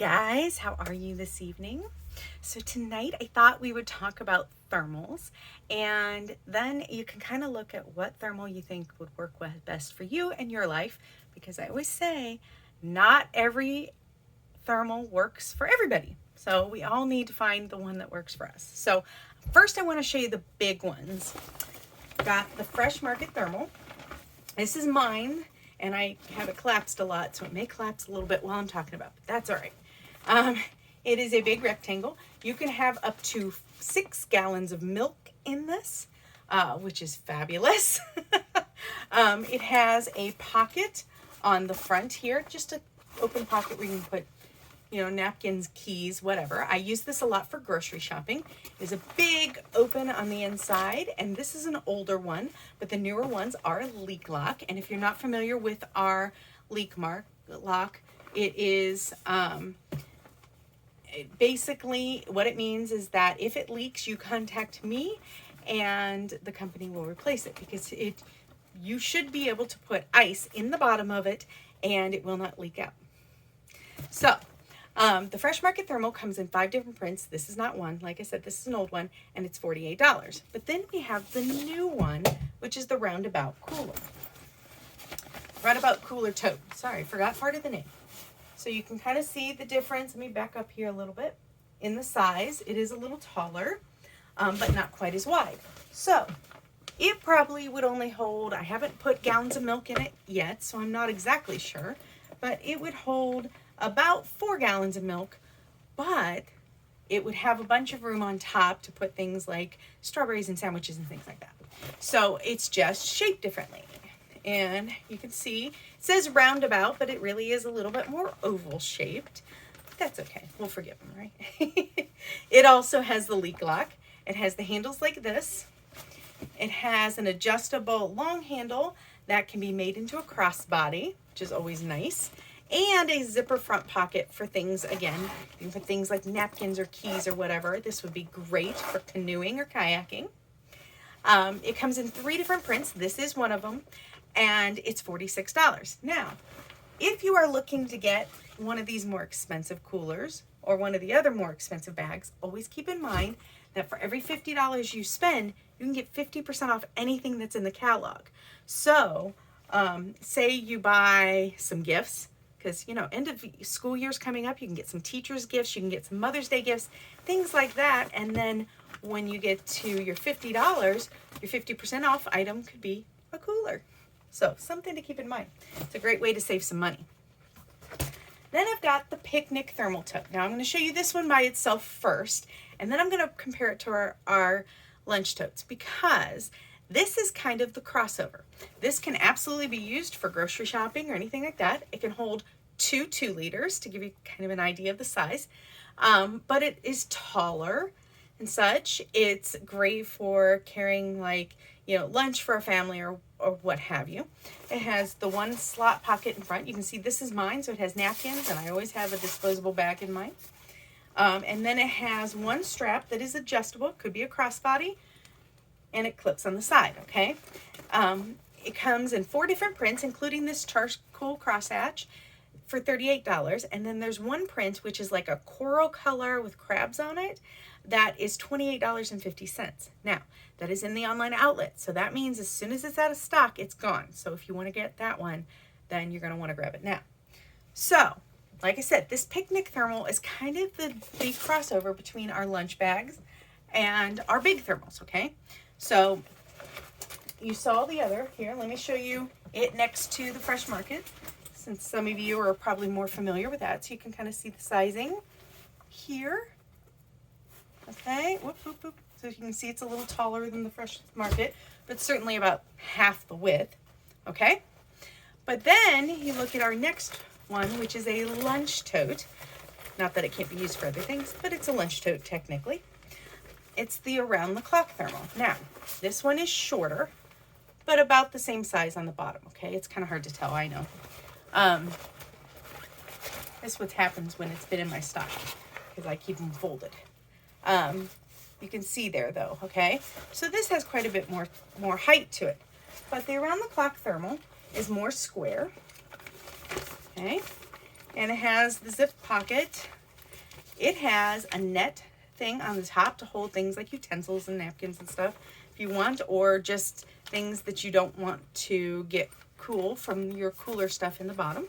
guys, how are you this evening? So tonight I thought we would talk about thermals, and then you can kind of look at what thermal you think would work best for you and your life, because I always say not every thermal works for everybody. So we all need to find the one that works for us. So first I want to show you the big ones. Got the Fresh Market thermal. This is mine, and I have it collapsed a lot, so it may collapse a little bit while I'm talking about it, but that's all right. It is a big rectangle. You can have up to 6 gallons of milk in this, which is fabulous. It has a pocket on the front here, just an open pocket where you can put, napkins, keys, whatever. I use this a lot for grocery shopping. There's a big open on the inside, and this is an older one, but the newer ones are leak lock. And if you're not familiar with our leak lock, it is basically what it means is that if it leaks, you contact me and the company will replace it, because you should be able to put ice in the bottom of it and it will not leak out. So the Fresh Market thermal comes in 5 different prints. This is not one. Like I said, this is an old one, and it's $48. But then we have the new one, which is the Roundabout Cooler. Roundabout Cooler Tote. Sorry, forgot part of the name. So you can kind of see the difference. Let me back up here a little bit. In the size, it is a little taller, but not quite as wide. So it probably would only hold, I haven't put gallons of milk in it yet, so I'm not exactly sure, but it would hold about 4 gallons of milk, but it would have a bunch of room on top to put things like strawberries and sandwiches and things like that. So it's just shaped differently. And you can see it says roundabout, but it really is a little bit more oval shaped. But that's okay. We'll forgive them, right? It also has the leak lock. It has the handles like this. It has an adjustable long handle that can be made into a crossbody, which is always nice. And a zipper front pocket for things, again, you can put things like napkins or keys or whatever. This would be great for canoeing or kayaking. It comes in 3 different prints. This is one of them, and it's $46. Now, if you are looking to get one of these more expensive coolers or one of the other more expensive bags, always keep in mind that for every $50 you spend, you can get 50% off anything that's in the catalog. So, say you buy some gifts, because, end of school year's coming up, you can get some teacher's gifts, you can get some Mother's Day gifts, things like that. And then when you get to your $50, your 50% off item could be a cooler. So something to keep in mind. It's a great way to save some money. Then I've got the picnic thermal tote. Now I'm going to show you this one by itself first, and then I'm going to compare it to our lunch totes, because this is kind of the crossover. This can absolutely be used for grocery shopping or anything like that. It can hold 2 2-liters to give you kind of an idea of the size, but it is taller and such. It's great for carrying, like, lunch for a family or what have you. It has the one slot pocket in front. You can see this is mine, so it has napkins, and I always have a disposable bag in mine. And then it has one strap that is adjustable. It could be a crossbody, and it clips on the side, okay? It comes in 4 different prints, including this charcoal crosshatch for $38. And then there's one print, which is like a coral color with crabs on it, that is $28.50. Now, that is in the online outlet. So that means as soon as it's out of stock, it's gone. So if you want to get that one, then you're going to want to grab it now. So, like I said, this picnic thermal is kind of the big crossover between our lunch bags and our big thermals, okay? So you saw the other. Here, let me show you it next to the Fresh Market, since some of you are probably more familiar with that. So you can kind of see the sizing here. Okay, whoop, whoop, whoop. So you can see it's a little taller than the Fresh Market, but certainly about half the width, okay? But then you look at our next one, which is a lunch tote. Not that it can't be used for other things, but it's a lunch tote technically. It's the Around the Clock thermal. Now, this one is shorter, but about the same size on the bottom, okay? It's kind of hard to tell, I know. This is what happens when it's been in my stock, because I keep them folded. You can see there though, okay? So this has quite a bit more height to it. But the Around the Clock thermal is more square, okay? and it has the zip pocket. It has a net thing on the top to hold things like utensils and napkins and stuff if you want, or just things that you don't want to get cool from your cooler stuff in the bottom.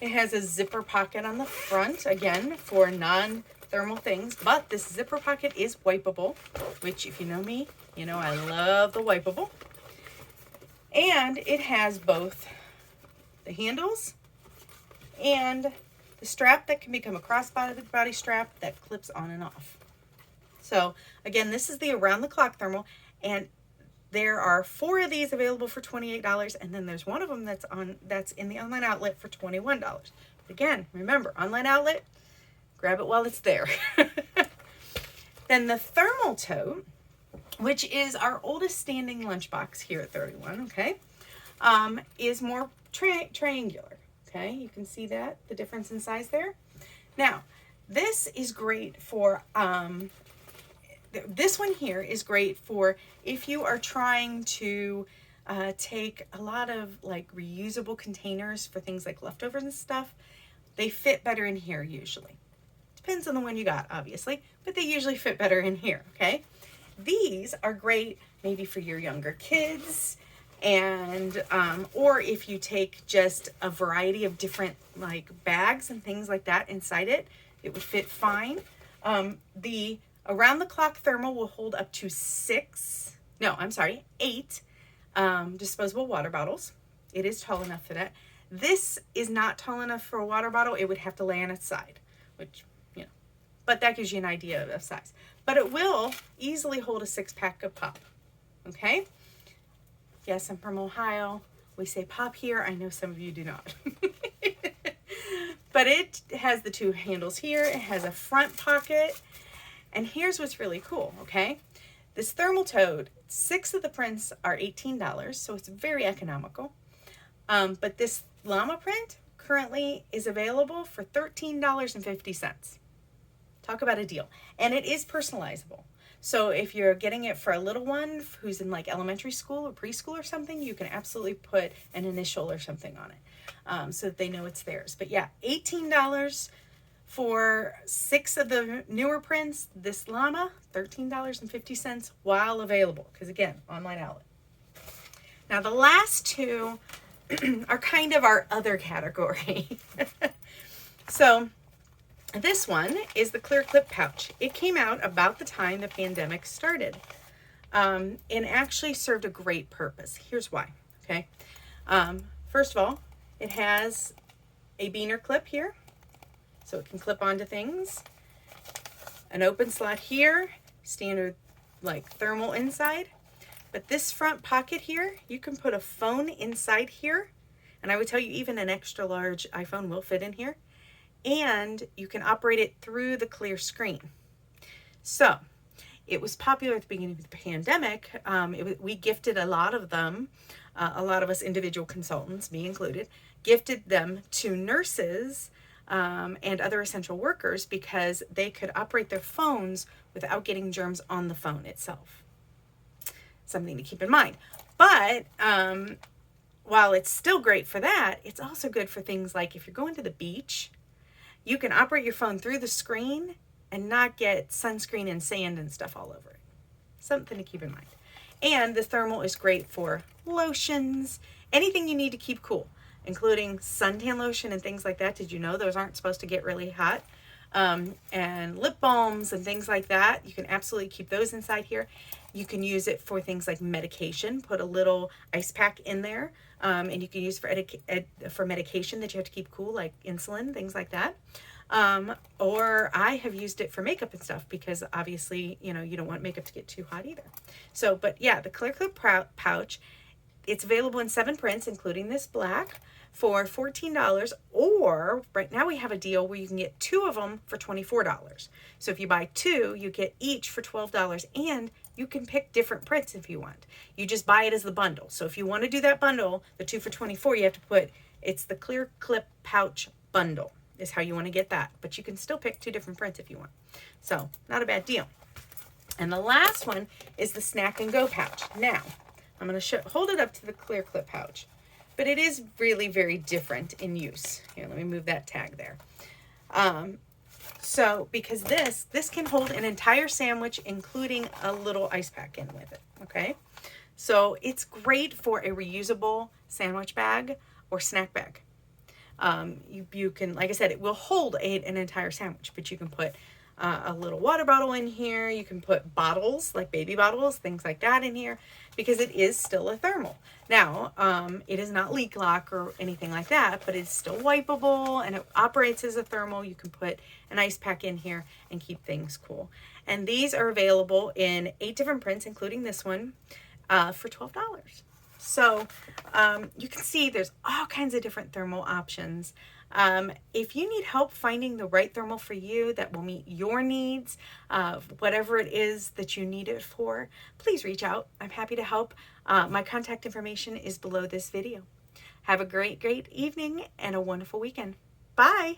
It has a zipper pocket on the front, again, for non-thermal things, but this zipper pocket is wipeable, which if you know me, you know I love the wipeable. And it has both the handles and the strap that can become a crossbody strap that clips on and off. So again, this is the around the clock thermal, and there are 4 of these available for $28, and then there's one of them that's in the online outlet for $21. But again, remember, online outlet, grab it while it's there. Then the thermal tote, which is our oldest standing lunchbox here at 31, okay, is more triangular. Okay, you can see that, the difference in size there. Now, this is great for, this one here is great for if you are trying to take a lot of like reusable containers for things like leftovers and stuff. They fit better in here usually. Depends on the one you got, obviously, but they usually fit better in here, okay? These are great maybe for your younger kids, and or if you take just a variety of different like bags and things like that inside it, it would fit fine. The around the clock thermal will hold up to 8 disposable water bottles. It is tall enough for that. This is not tall enough for a water bottle. It would have to lay on its side, which, you know, but that gives you an idea of size. But it will easily hold a 6-pack of pop, okay? Yes, I'm from Ohio. We say pop here. I know some of you do not. But it has the 2 handles here. It has a front pocket. And here's what's really cool, okay? This thermal tote, 6 of the prints are $18, so it's very economical. But this llama print currently is available for $13.50. Talk about a deal. And it is personalizable. So if you're getting it for a little one who's in like elementary school or preschool or something, you can absolutely put an initial or something on it so that they know it's theirs. But yeah, $18 for 6 of the newer prints. This llama, $13.50 while available, because again, online outlet. Now the last 2 are kind of our other category. So this one is the clear clip pouch. It came out about the time the pandemic started, and actually served a great purpose. Here's why, okay? First of all, it has a beaner clip here, so it can clip onto things. An open slot here, standard like thermal inside. But this front pocket here, you can put a phone inside here, and I would tell you even an extra large iPhone will fit in here. And you can operate it through the clear screen. So it was popular at the beginning of the pandemic. We gifted a lot of them, a lot of us individual consultants, me included, gifted them to nurses and other essential workers because they could operate their phones without getting germs on the phone itself. Something to keep in mind. But while it's still great for that, it's also good for things like if you're going to the beach, you can operate your phone through the screen and not get sunscreen and sand and stuff all over it. Something to keep in mind. And the thermal is great for lotions, anything you need to keep cool, including suntan lotion and things like that. Did you know those aren't supposed to get really hot? And lip balms and things like that. You can absolutely keep those inside here. You can use it for things like medication. Put a little ice pack in there. And you can use for medication that you have to keep cool, like insulin, things like that. Or I have used it for makeup and stuff because obviously, you know, you don't want makeup to get too hot either. So, but yeah, the Clear Clip pouch, it's available in 7 prints, including this black, for $14. Or right now we have a deal where you can get 2 of them for $24. So if you buy 2, you get each for $12, and you can pick different prints if you want. You just buy it as the bundle. So if you want to do that bundle, the 2 for $24, you have to put, it's the Clear Clip pouch bundle is how you want to get that. But you can still pick 2 different prints if you want. So not a bad deal. And the last one is the Snack and Go pouch. Now, I'm going to hold it up to the Clear Clip pouch. but it is really very different in use. Here, let me move that tag there. So because this can hold an entire sandwich, including a little ice pack in with it, okay? So it's great for a reusable sandwich bag or snack bag. You can, like I said, it will hold an entire sandwich, but you can put a little water bottle in here. You can put bottles, like baby bottles, things like that in here, because it is still a thermal. Now, it is not leak lock or anything like that, but it's still wipeable and it operates as a thermal. You can put an ice pack in here and keep things cool. And these are available in 8 different prints, including this one, for $12. So you can see there's all kinds of different thermal options. If you need help finding the right thermal for you that will meet your needs, whatever it is that you need it for, please reach out. I'm happy to help. My contact information is below this video. Have a great evening and a wonderful weekend. Bye.